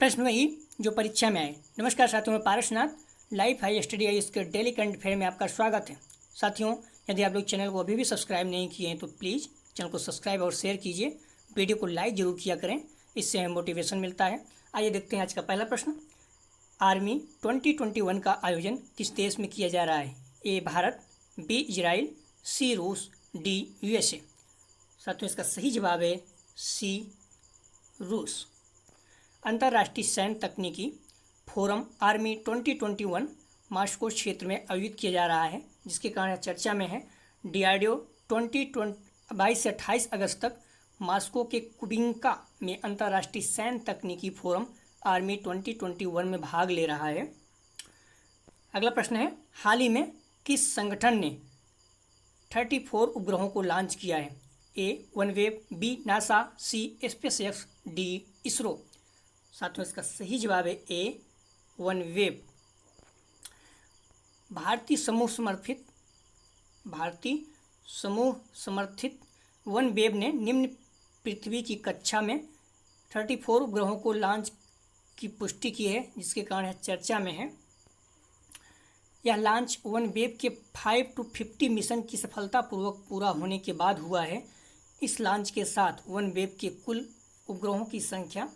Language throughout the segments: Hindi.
प्रश्न वही जो परीक्षा में आए। नमस्कार साथियों, मैं पारसनाथ लाइव हाई स्टडी आई इसके डेली करंट अफेयर में आपका स्वागत है। साथियों, यदि आप लोग चैनल को अभी भी सब्सक्राइब नहीं किए हैं तो प्लीज़ चैनल को सब्सक्राइब और शेयर कीजिए। वीडियो को लाइक जरूर किया करें, इससे हमें मोटिवेशन मिलता है। आइए देखते हैं आज का पहला प्रश्न। आर्मी 2021 का आयोजन किस देश में किया जा रहा है? ए भारत, बी इजराइल, सी रूस, डी यूएसए। साथियों, इसका सही जवाब है सी रूस। अंतर्राष्ट्रीय सैन्य तकनीकी फोरम आर्मी 2021 मास्को क्षेत्र में आयोजित किया जा रहा है, जिसके कारण चर्चा में है। डीआरडीओ 22 से 28 अगस्त तक मास्को के कुबिंका में अंतर्राष्ट्रीय सैन्य तकनीकी फोरम आर्मी 2021 में भाग ले रहा है। अगला प्रश्न है, हाल ही में किस संगठन ने 34 उपग्रहों को लॉन्च किया है? ए वनवेव, बी नासा, सी स्पेसएक्स, डी इसरो। साथियों, इसका सही जवाब है ए वनवेव। भारतीय समूह समर्थित वनवेव ने निम्न पृथ्वी की कक्षा में 34 उपग्रहों को लॉन्च की पुष्टि की है, जिसके कारण चर्चा में है। यह लॉन्च वनवेव के 5 to 50 मिशन की सफलतापूर्वक पूरा होने के बाद हुआ है। इस लॉन्च के साथ वनवेव के कुल उपग्रहों की संख्या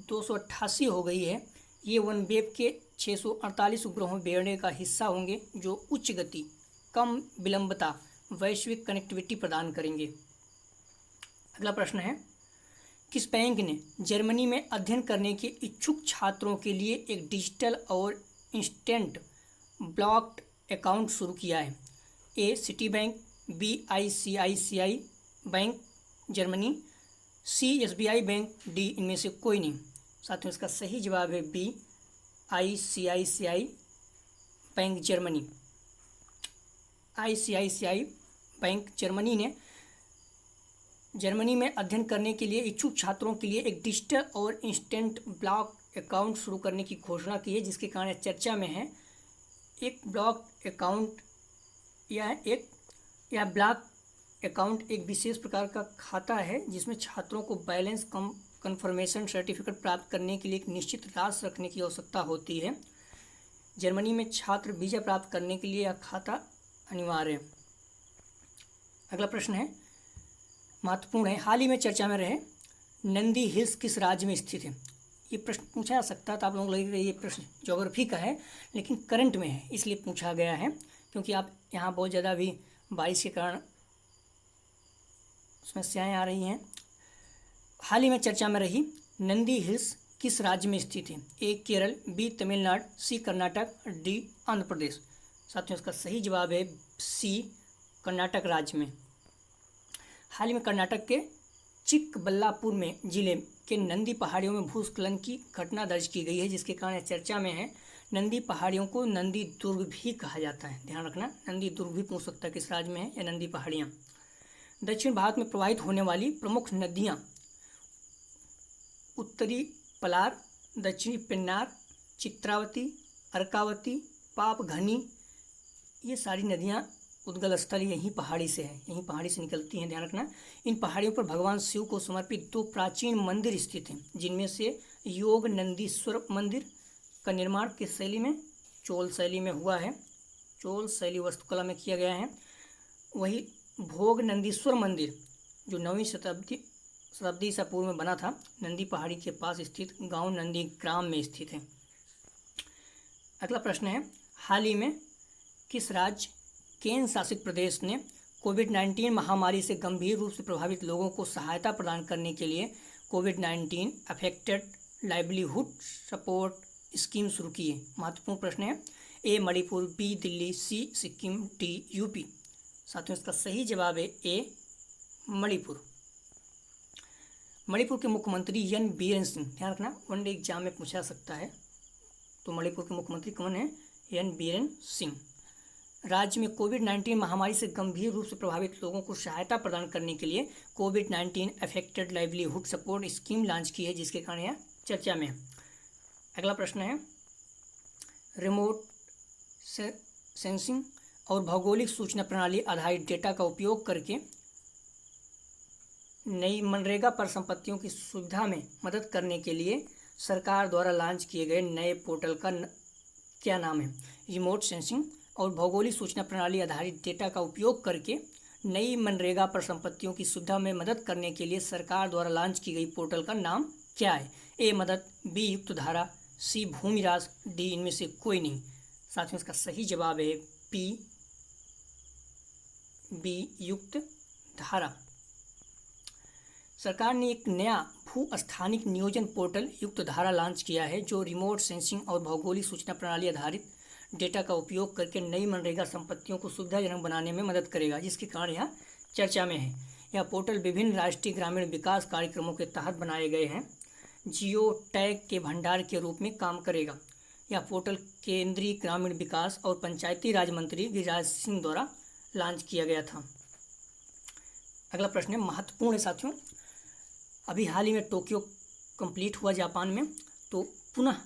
288 हो गई है। ये वनवेव के 648 उपग्रहों बेड़े का हिस्सा होंगे, जो उच्च गति, कम विलंबता, वैश्विक कनेक्टिविटी प्रदान करेंगे। अगला प्रश्न है, किस बैंक ने जर्मनी में अध्ययन करने के इच्छुक छात्रों के लिए एक डिजिटल और इंस्टेंट ब्लॉक्ड अकाउंट शुरू किया है? A Citi bank, B ICICI bank Germany, C SBI bank, D इनमें से कोई नहीं। साथियों, इसका सही जवाब है B ICICI bank Germany. ICICI bank Germany ने जर्मनी में अध्ययन करने के लिए इच्छुक छात्रों के लिए एक डिजिटल और इंस्टेंट ब्लॉक अकाउंट शुरू करने की घोषणा की है, जिसके कारण चर्चा में है। एक ब्लॉक अकाउंट यह ब्लॉक अकाउंट एक विशेष प्रकार का खाता है, जिसमें छात्रों को बैलेंस कन्फर्मेशन सर्टिफिकेट प्राप्त करने के लिए एक निश्चित राशि रखने की आवश्यकता होती है। जर्मनी में छात्र वीजा प्राप्त करने के लिए यह खाता अनिवार्य है। अगला प्रश्न है, महत्वपूर्ण है, हाल ही में चर्चा में रहे नंदी हिल्स किस राज्य में स्थित है? ये प्रश्न पूछा जा सकता था, आप लोगों को लगेगा ये प्रश्न ज्योग्राफी का है, लेकिन करंट में है, इसलिए पूछा गया है, क्योंकि आप यहाँ बहुत ज़्यादा भी बारिश के कारण समस्याएं आ रही हैं। हाल ही में चर्चा में रही नंदी हिल्स किस राज्य में स्थित है? ए केरल, बी तमिलनाडु, सी कर्नाटक, डी आंध्र प्रदेश। साथियों, इसका सही जवाब है सी कर्नाटक राज्य में। हाल ही में कर्नाटक के चिक्कबल्लापुर में जिले के नंदी पहाड़ियों में भूस्खलन की घटना दर्ज की गई है, जिसके कारण चर्चा में है। नंदी पहाड़ियों को नंदी दुर्ग भी कहा जाता है, ध्यान रखना, नंदी दुर्ग भी पूछ सकता है किस राज्य में है या नंदी पहाड़ियाँ। दक्षिण भारत में प्रवाहित होने वाली प्रमुख नदियाँ उत्तरी पलार, दक्षिणी पेन्नार, चित्रावती, अर्कावती, पापघनी, ये सारी नदियाँ उद्गल स्थल यहीं पहाड़ी से है, यहीं पहाड़ी से निकलती हैं, ध्यान रखना। इन पहाड़ियों पर भगवान शिव को समर्पित 2 प्राचीन मंदिर स्थित हैं, जिनमें से योग नंदीश्वर मंदिर का निर्माण किस शैली में? चोल शैली में हुआ है, चोल शैली वास्तुकला में किया गया है। वही भोग नंदीश्वर मंदिर जो 9वीं शताब्दी ईसा पूर्व में बना था, नंदी पहाड़ी के पास स्थित गांव नंदी ग्राम में स्थित है। अगला प्रश्न है, हाल ही में किस राज्य केंद्र शासित प्रदेश ने कोविड-19 महामारी से गंभीर रूप से प्रभावित लोगों को सहायता प्रदान करने के लिए कोविड-19 अफेक्टेड लाइवलीहुड सपोर्ट स्कीम शुरू की है? महत्वपूर्ण प्रश्न है। ए मणिपुर, बी दिल्ली, सी सिक्किम, डी यूपी। साथियों, इसका सही जवाब है ए मणिपुर। मणिपुर के मुख्यमंत्री एन बीरेन सिंह, ध्यान रखना, वनडे एग्जाम में पूछा सकता है, तो मणिपुर के मुख्यमंत्री कौन है? एन बीरेन सिंह। राज्य में कोविड-19 महामारी से गंभीर रूप से प्रभावित लोगों को सहायता प्रदान करने के लिए कोविड-19 affected livelihood support scheme launch की है, जिसके कारण यह चर्चा में है। अगला प्रश्न है, रिमोट सेंसिंग और भौगोलिक सूचना प्रणाली आधारित डेटा का उपयोग करके नई मनरेगा परिसंपत्तियों की सुविधा में मदद करने के लिए सरकार द्वारा लॉन्च किए गए नए पोर्टल का क्या नाम है? रिमोट सेंसिंग और भौगोलिक सूचना प्रणाली आधारित डेटा का उपयोग करके नई मनरेगा परिसंपत्तियों की सुविधा में मदद करने के लिए सरकार द्वारा लॉन्च की गई पोर्टल का नाम क्या है? ए मदद, बी युक्त धारा, सी भूमिराज, डी इनमें से कोई नहीं। साथियों इसका सही जवाब है बी युक्त धारा। सरकार ने एक नया भू स्थानिक नियोजन पोर्टल युक्त धारा लॉन्च किया है जो रिमोट सेंसिंग और भौगोलिक सूचना प्रणाली आधारित डेटा का उपयोग करके नई मनरेगा संपत्तियों को सुविधाजनक बनाने में मदद करेगा, जिसके कारण यह चर्चा में है। यह पोर्टल विभिन्न राष्ट्रीय ग्रामीण विकास कार्यक्रमों के तहत बनाए गए हैं जियो टैग के भंडार के रूप में काम करेगा। यह पोर्टल केंद्रीय ग्रामीण विकास और पंचायती राज मंत्री गिरिराज सिंह द्वारा लॉन्च किया गया था। अगला प्रश्न है, महत्वपूर्ण है साथियों। अभी हाल ही में टोक्यो कंप्लीट हुआ जापान में, तो पुनः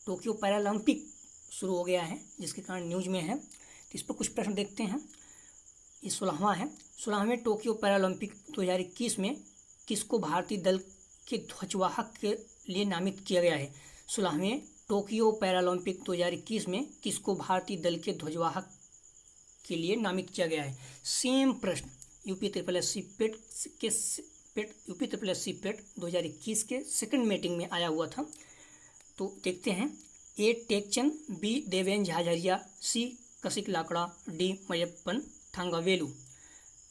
टोक्यो पैरालंपिक शुरू हो गया है, जिसके कारण न्यूज में है। तो इस पर कुछ प्रश्न देखते हैं। ये 16वां है। 16वें टोक्यो पैरालंपिक 2021 में किसको भारतीय दल के ध्वजवाहक के लिए नामित किया गया है? 16वें टोक्यो पैरालंपिक 2021 में किसको भारतीय दल के ध्वजवाहक के लिए नामित किया गया है? सेम प्रश्न यूपी ट्रिपल एस सी पेट 2021 के सेकंड मीटिंग में आया हुआ था। तो देखते हैं। ए टेकचंद, बी देवेंद्र झाझरिया, सी कसिक लाकड़ा, डी मयप्पन थंगावेलु।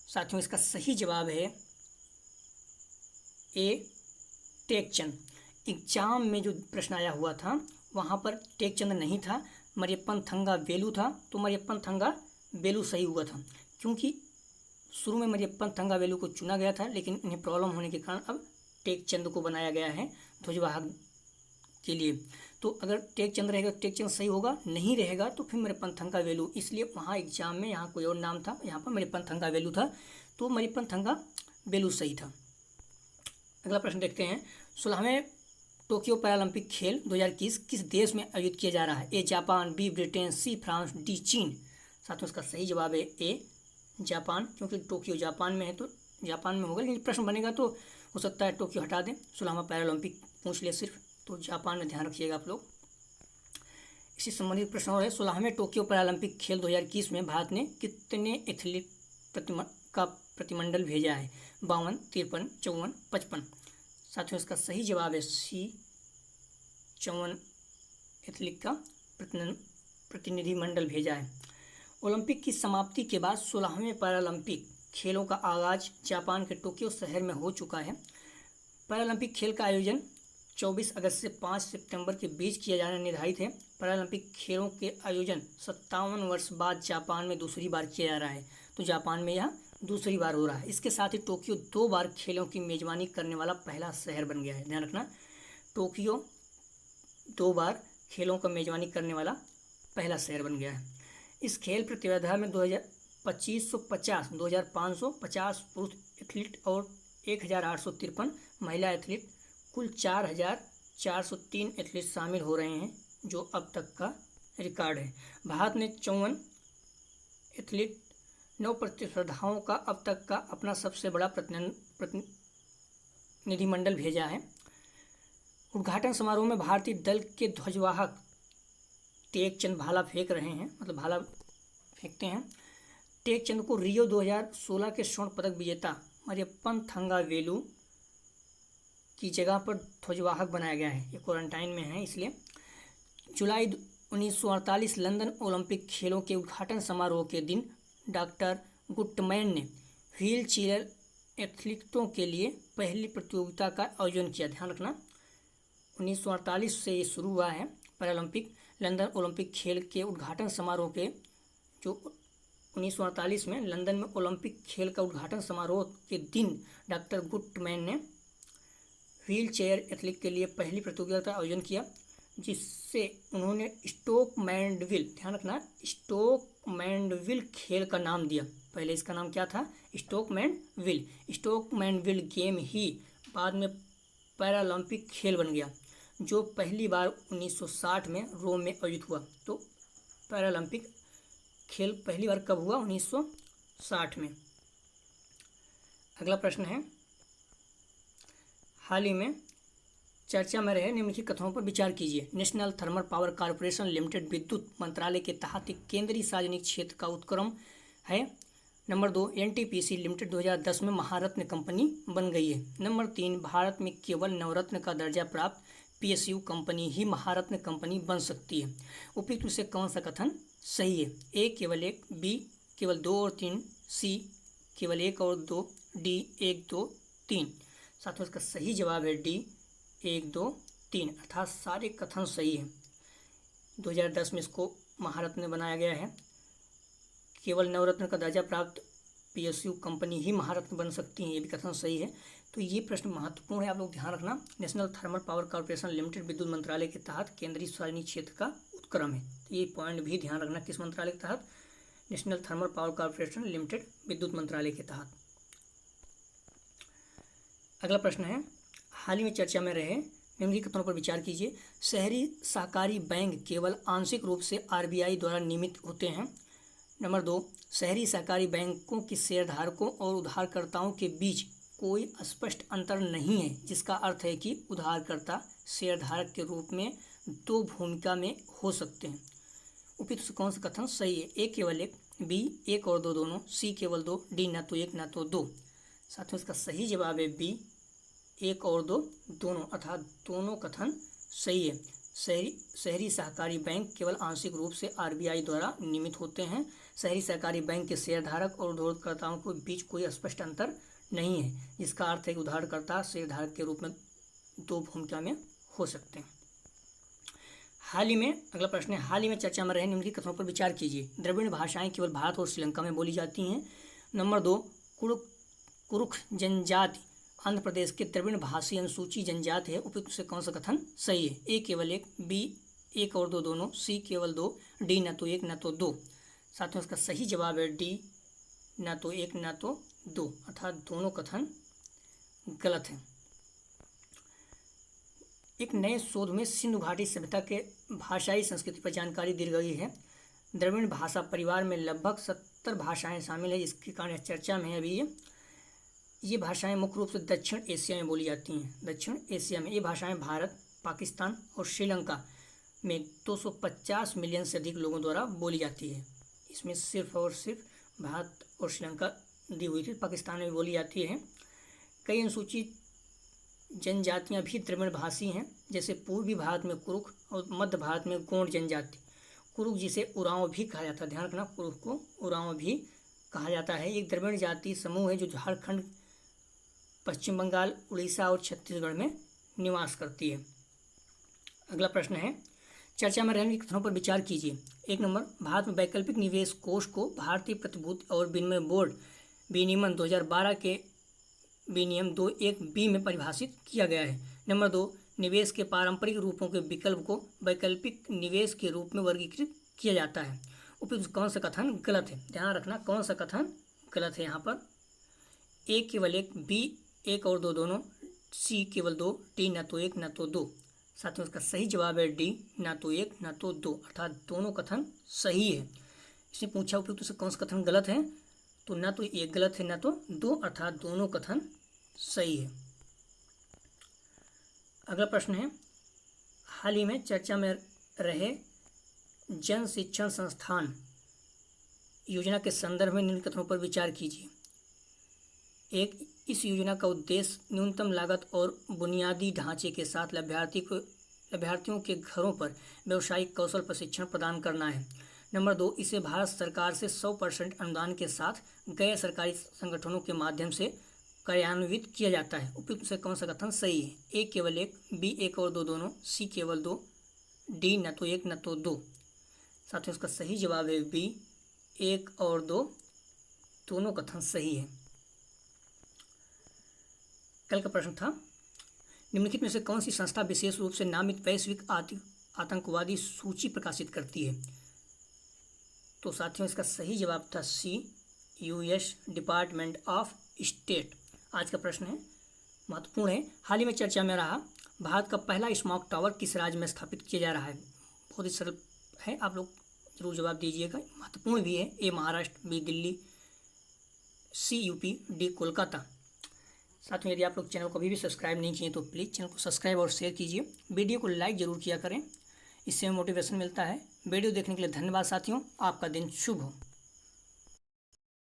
साथियों इसका सही जवाब है ए टेकचंद। एग्जाम में जो प्रश्न आया हुआ था वहाँ पर टेकचंद नहीं था, मरियप्पन थंगावेलु था। तो मरियप्पन थंगावेलु सही हुआ था, क्योंकि शुरू में मरियप्पन थंगावेलु को चुना गया था, लेकिन इन्हें प्रॉब्लम होने के कारण अब टेकचंद को बनाया गया है ध्वजवाहक के लिए। तो अगर टेकचंद रहेगा तो टेकचंद सही होगा, नहीं रहेगा तो फिर मरियप्पन थंगावेलु। इसलिए वहाँ एग्जाम में यहाँ कोई और नाम था, यहाँ पर मरियप्पन थंगावेलु था, तो मरियप्पन थंगावेलु सही था। अगला प्रश्न देखते हैं। 16वें टोक्यो पैरालंपिक खेल 2021 किस देश में आयोजित किया जा रहा है? A Japan, B Britain, C France, D चीन। साथियों इसका सही जवाब है ए जापान, क्योंकि टोक्यो जापान में है तो जापान में होगा। लेकिन प्रश्न बनेगा तो हो सकता है टोक्यो हटा दें, 16वां पैरालंपिक पूछ ले सिर्फ, तो जापान में ध्यान रखिएगा आप लोग। इसी संबंधित प्रश्न और है। 16वें टोक्यो पैरालंपिक खेल 2021 में भारत ने कितने एथलीट का प्रतिमंडल भेजा है? 52, 53, 54, 55। साथियों इसका सही जवाब है सी 54 एथलीट का प्रतिनिधिमंडल भेजा है। ओलंपिक की समाप्ति के बाद 16वें पैरालंपिक खेलों का आगाज जापान के टोक्यो शहर में हो चुका है। पैरालंपिक खेल का आयोजन 24 अगस्त से 5 सितंबर के बीच किया जाना निर्धारित है। पैरालंपिक खेलों के आयोजन 57 वर्ष बाद जापान में दूसरी बार किया जा रहा है। तो जापान में यह दूसरी बार हो रहा है। इसके साथ ही टोक्यो 2 बार खेलों की मेजबानी करने वाला पहला शहर बन गया है। ध्यान रखना, टोक्यो 2 बार खेलों का मेजबानी करने वाला पहला शहर बन गया है। इस खेल प्रतिस्पर्धा में 2550, 2550 पुरुष एथलीट और 1853 महिला एथलीट, कुल 4403 एथलीट शामिल हो रहे हैं, जो अब तक का रिकॉर्ड है। भारत ने 54 एथलीट 9 प्रतिस्पर्धाओं का अब तक का अपना सबसे बड़ा प्रतिनिधिमंडल भेजा है। उद्घाटन समारोह में भारतीय दल के ध्वजवाहक टेकचंद भाला फेंक रहे हैं, मतलब भाला फेंकते हैं। टेकचंद को रियो 2016 के स्वर्ण पदक विजेता मरियप्पन थंगावेलु की जगह पर ध्वजवाहक बनाया गया है। ये क्वारंटाइन में है इसलिए। जुलाई 1948 लंदन ओलंपिक खेलों के उद्घाटन समारोह के दिन डॉक्टर गुटमैन ने व्हील चेयर एथलीटों के लिए पहली प्रतियोगिता का आयोजन किया। ध्यान रखना, 1948 से ये शुरू हुआ है पैरालंपिक। लंदन ओलंपिक खेल के उद्घाटन समारोह के जो 1948 में लंदन में ओलंपिक खेल का उद्घाटन समारोह के दिन डॉक्टर गुटमैन ने व्हील चेयर एथलीट के लिए पहली प्रतियोगिता का आयोजन किया, जिससे उन्होंने स्टोक मैंडविल, ध्यान रखना, स्टोक मैंडविल खेल का नाम दिया। पहले इसका नाम क्या था? स्टोक मैंडविल गेम ही बाद में पैरालंपिक खेल बन गया, जो पहली बार 1960 में रोम में आयोजित हुआ। तो पैरालंपिक खेल पहली बार कब हुआ? 1960 में। अगला प्रश्न है, हाल ही में चर्चा में रहे निम्नलिखित कथनों पर विचार कीजिए। National thermal power corporation limited विद्युत मंत्रालय के तहत एक केंद्रीय सार्वजनिक क्षेत्र का उपक्रम है। नंबर 2, एनटीपीसी लिमिटेड 2010 में महारत्न कंपनी बन गई है। नंबर 3, भारत में केवल नवरत्न का दर्जा प्राप्त पीएसयू कंपनी ही महारत्न कंपनी बन सकती है। उपयुक्त में से कौन सा कथन सही है? ए केवल 1, बी केवल 2 और 3, सी केवल 1 और 2, डी 1, 2, 3। साथियों इसका सही जवाब है डी 1, 2, 3, अर्थात सारे कथन सही है। 2010 में इसको महारत्न बनाया गया है। केवल नवरत्न का दर्जा प्राप्त पीएसयू कंपनी ही महारत्न बन सकती है, ये भी कथन सही है। तो ये प्रश्न महत्वपूर्ण है, आप लोग ध्यान रखना। National thermal power corporation limited विद्युत मंत्रालय के तहत केंद्रीय सार्वजनिक क्षेत्र का उपक्रम है, तो ये पॉइंट भी ध्यान रखना। किस मंत्रालय के तहत? National thermal power corporation limited विद्युत मंत्रालय के तहत। अगला प्रश्न है, हाल ही में चर्चा में रहे निम्नलिखित कथनों पर विचार कीजिए। शहरी सहकारी बैंक केवल आंशिक रूप से आरबीआई द्वारा नियमित होते हैं। नंबर 2, शहरी सहकारी बैंकों के शेयरधारकों और उधारकर्ताओं के बीच कोई स्पष्ट अंतर नहीं है, जिसका अर्थ है कि उधारकर्ता शेयरधारक के रूप में दो भूमिका में हो सकते हैं। उपयुक्त से कौन सा कथन सही है? ए केवल 1, बी 1 और 2 दोनों, सी केवल 2, डी ना तो 1 ना तो 2। साथियों इसका सही जवाब है बी 1 और 2 दोनों, अर्थात दोनों कथन सही है। शहरी सहकारी बैंक केवल आंशिक रूप से आरबीआई द्वारा नियमित होते हैं। शहरी सहकारी बैंक के शेयरधारक और उधारकर्ताओं के बीच कोई स्पष्ट अंतर नहीं है, जिसका अर्थ है कि उधारकर्ता शेयरधारक के रूप में दो भूमिका में हो सकते हैं। हाल ही में अगला प्रश्न है, हाल ही में चर्चा में रहे निम्नलिखित कथनों पर विचार कीजिए। द्रविड़ भाषाएं केवल भारत और श्रीलंका में बोली जाती हैं। नंबर 2, कुरुख जनजाति आंध्र प्रदेश के द्रविड़ भाषी अनुसूची जनजाति है। उपयुक्त से कौन सा कथन सही है? ए केवल 1, बी 1 और 2 दोनों, सी केवल 2, डी ना तो 1 ना तो 2। साथियों इसका सही जवाब है डी ना तो 1 ना तो 2, अर्थात दोनों कथन गलत हैं। एक नए शोध में सिंधु घाटी सभ्यता के भाषाई संस्कृति पर जानकारी दी गई है। द्रविड़ भाषा परिवार में लगभग 70 भाषाएं शामिल है, जिसके कारण चर्चा में है अभी। ये भाषाएं मुख्य रूप से दक्षिण एशिया में बोली जाती हैं। दक्षिण एशिया में ये भाषाएं भारत, पाकिस्तान और श्रीलंका में 250 मिलियन से अधिक लोगों द्वारा बोली जाती है। इसमें सिर्फ और सिर्फ भारत और श्रीलंका दी हुई थी, पाकिस्तान में बोली जाती है। कई अनुसूचित जनजातियां भी द्रविड़ भाषी हैं, जैसे पूर्वी भारत में कुरुख और मध्य भारत में गोंड जनजाति। कुरुख जिसे उरांव भी कहा जाता है, ध्यान रखना, कुरुख को उरांव भी कहा जाता है। एक द्रविड़ जाति समूह है जो झारखंड, पश्चिम बंगाल, उड़ीसा और छत्तीसगढ़ में निवास करती है। अगला प्रश्न है, चर्चा में रहने के कथनों पर विचार कीजिए। 1 नंबर, भारत में वैकल्पिक निवेश कोष को भारतीय प्रतिभूति और विनिमय बोर्ड विनियमन 2012 के विनियम 2(1)(b) में परिभाषित किया गया है। नंबर 2, निवेश के पारंपरिक रूपों के विकल्प को वैकल्पिक निवेश के रूप में वर्गीकृत किया जाता है। उपयुक्त कौन सा कथन गलत है? ध्यान रखना, कौन सा कथन गलत है यहाँ पर? ए केवल 1, बी 1 और 2 दोनों, सी केवल 2, डी ना तो 1 ना तो 2। साथियों इसका सही जवाब है डी ना तो 1 ना तो 2, अर्थात दोनों कथन सही है। इसने पूछा उपयुक्त से कौन सा कथन गलत है, तो ना तो 1 गलत है ना तो 2, अर्थात दोनों कथन सही है। अगला प्रश्न है, हाल ही में चर्चा में रहे जन शिक्षण संस्थान योजना के संदर्भ में निम्न कथनों पर विचार कीजिए। 1, इस योजना का उद्देश्य न्यूनतम लागत और बुनियादी ढांचे के साथ लाभार्थियों के घरों पर व्यावसायिक कौशल प्रशिक्षण प्रदान करना है। नंबर 2, इसे भारत सरकार से 100% अनुदान के साथ गैर सरकारी संगठनों के माध्यम से कार्यान्वित किया जाता है। उपयुक्त से कौन सा कथन सही है? ए केवल 1, बी 1 और 2 दोनों, सी केवल 2, डी न तो 1 न तो 2। साथियों इसका सही जवाब है बी 1 और 2 दोनों कथन सही है। कल का प्रश्न था, निम्नलिखित में से कौन सी संस्था विशेष रूप से नामित वैश्विक आतंकवादी सूची प्रकाशित करती है? तो साथियों इसका सही जवाब था सी, यूएस डिपार्टमेंट ऑफ स्टेट। आज का प्रश्न है, महत्वपूर्ण है, हाल ही में चर्चा में रहा, भारत का पहला स्मॉग टावर किस राज्य में स्थापित किया जा रहा है? बहुत ही सरल है, आप लोग जरूर जवाब दीजिएगा, महत्वपूर्ण भी है। ए महाराष्ट्र, बी दिल्ली, सी यूपी, डी कोलकाता। साथियों यदि आप लोग चैनल को अभी भी सब्सक्राइब नहीं किए तो प्लीज़ चैनल को सब्सक्राइब और शेयर कीजिए, वीडियो को लाइक ज़रूर किया करें, इससे मोटिवेशन मिलता है। वीडियो देखने के लिए धन्यवाद साथियों, आपका दिन शुभ हो।